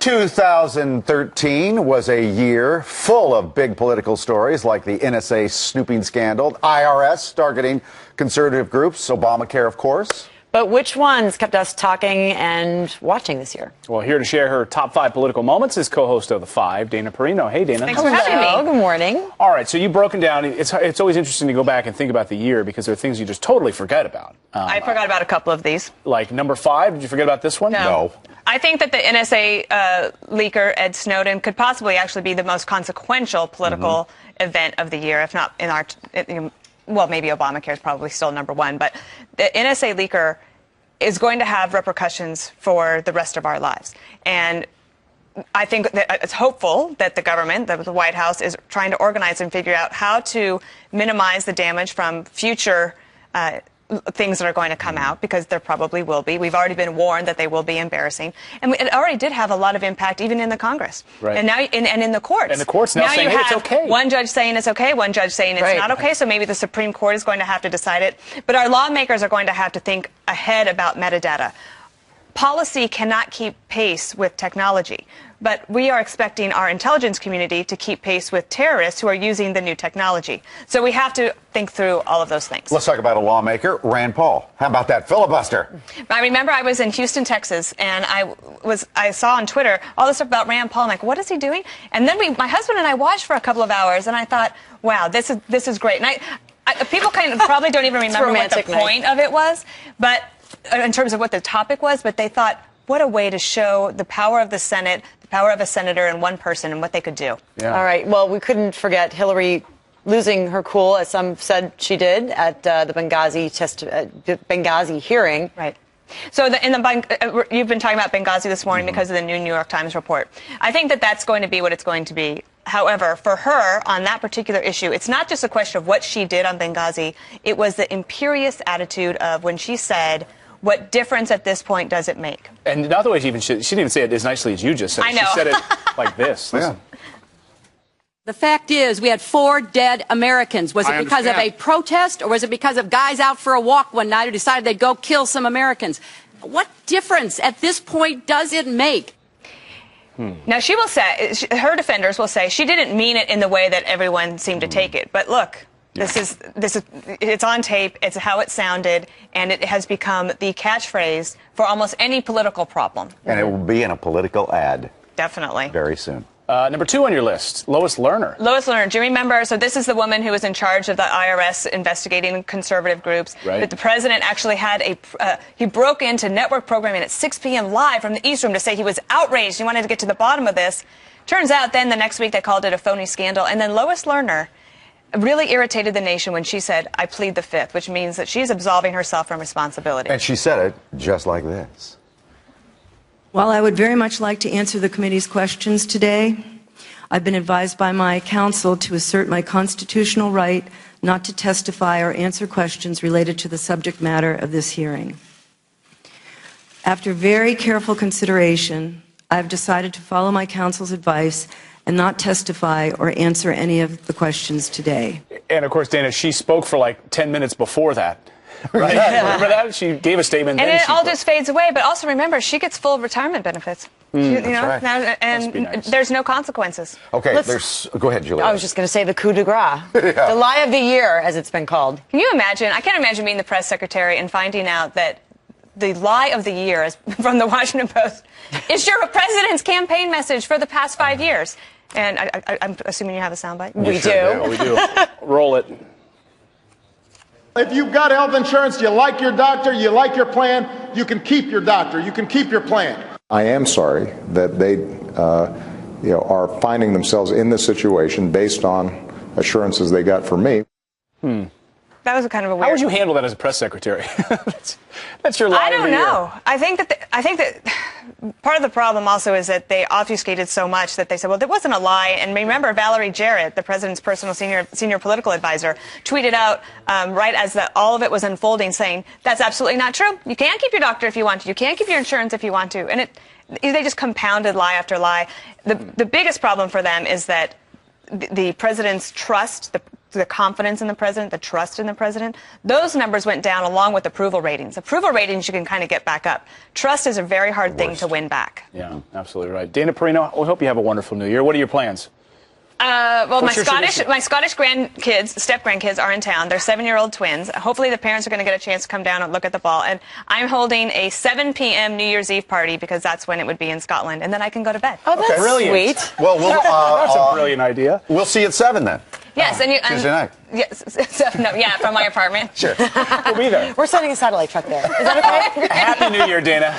2013 was a year full of big political stories like the NSA snooping scandal, IRS targeting conservative groups, Obamacare, of course. But which ones kept us talking and watching this year? Well, here to share her top 5 political moments is co-host of The Five, Dana Perino. Hey, Dana. Thanks for having me. Good morning. All right, so you've broken down. It's always interesting to go back and think about the year because there are things you just totally forget about. I forgot about a couple of these. Like number 5, did you forget about this one? No. I think that the NSA leaker, Ed Snowden, could possibly actually be the most consequential political event of the year, if not in our... well, maybe Obamacare is probably still number 1, but the NSA leaker is going to have repercussions for the rest of our lives. And I think that it's hopeful that the government, that the White House, is trying to organize and figure out how to minimize the damage from future things that are going to come out, because there probably will be. We've already been warned that they will be embarrassing. And it already did have a lot of impact, even in the Congress. Right. And now, and in the courts. And the courts now saying, hey, it's okay. One judge saying it's okay, one judge saying it's not okay, so maybe the Supreme Court is going to have to decide it. But our lawmakers are going to have to think ahead about metadata. Policy cannot keep pace with technology, but we are expecting our intelligence community to keep pace with terrorists who are using the new technology. So we have to think through all of those things. Let's talk about a lawmaker, Rand Paul. How about that filibuster? I remember I was in Houston, Texas, and I saw on Twitter all this stuff about Rand Paul. I'm like, what is he doing? And then my husband and I watched for a couple of hours, and I thought, wow, this is great. And people kind of probably don't even remember what the point of it was, but in terms of what the topic was, but they thought, what a way to show the power of the Senate, the power of a senator and one person and what they could do. Yeah. All right. Well, we couldn't forget Hillary losing her cool, as some said she did, at the Benghazi hearing. Right. So you've been talking about Benghazi this morning because of the new New York Times report. I think that that's going to be what it's going to be. However, for her, on that particular issue, it's not just a question of what she did on Benghazi. It was the imperious attitude of when she said, what difference at this point does it make? And not the way she didn't even say it as nicely as you just said. I know. She said it like this. Listen. The fact is, we had 4 dead Americans. Was it because of a protest, or was it because of guys out for a walk one night who decided they'd go kill some Americans? What difference at this point does it make? Now, she will say, her defenders will say, she didn't mean it in the way that everyone seemed to take it. But look, it's on tape, it's how it sounded, and it has become the catchphrase for almost any political problem. And it will be in a political ad. Definitely. Very soon. Number 2 on your list, Lois Lerner. Lois Lerner, do you remember? So this is the woman who was in charge of the IRS investigating conservative groups. Right. But the president actually had he broke into network programming at 6 p.m. live from the East Room to say he was outraged. He wanted to get to the bottom of this. Turns out then the next week they called it a phony scandal. And then Lois Lerner really irritated the nation when she said, I plead the fifth, which means that she's absolving herself from responsibility. And she said it just like this. While I would very much like to answer the committee's questions today, I've been advised by my counsel to assert my constitutional right not to testify or answer questions related to the subject matter of this hearing. After very careful consideration, I've decided to follow my counsel's advice and not testify or answer any of the questions today. And of course, Dana, she spoke for like 10 minutes before that. Right? Remember that? She gave a statement. And then it all just fades away. But also remember, she gets full retirement benefits. Right. And there's no consequences. Okay, go ahead, Julia. I was just going to say the coup de grace. The lie of the year, as it's been called. Can you imagine? I can't imagine being the press secretary and finding out that the lie of the year from the Washington Post is your president's campaign message for the past 5 years. And I'm assuming you have a soundbite? We do. We do. Roll it. If you've got health insurance, you like your doctor, you like your plan, you can keep your doctor, you can keep your plan. I am sorry that they are finding themselves in this situation based on assurances they got from me. That was kind of a weird... How would you handle that as a press secretary? that's your lie. I don't know. I think that part of the problem also is that they obfuscated so much that they said, well, there wasn't a lie. And remember, Valerie Jarrett, the president's personal senior political advisor, tweeted out right as all of it was unfolding, saying, that's absolutely not true. You can't keep your doctor if you want to. You can't keep your insurance if you want to. And they just compounded lie after lie. The biggest problem for them is that the president's trust, the the confidence in the president, the trust in the president, those numbers went down along with approval ratings. Approval ratings you can kind of get back up. Trust is a very hard thing to win back. Yeah, absolutely right. Dana Perino, we hope you have a wonderful New Year. What are your plans? Well, my Scottish grandkids, step-grandkids are in town. They're 7-year-old twins. Hopefully the parents are going to get a chance to come down and look at the ball. And I'm holding a 7 p.m. New Year's Eve party because that's when it would be in Scotland. And then I can go to bed. Oh, that's Brilliant. sweet. Well, That's a brilliant idea. we'll see you at 7 then. Yes, and Tuesday night. Yes, from my apartment. Sure. We'll be there. We're sending a satellite truck there. Is that okay? Happy New Year, Dana.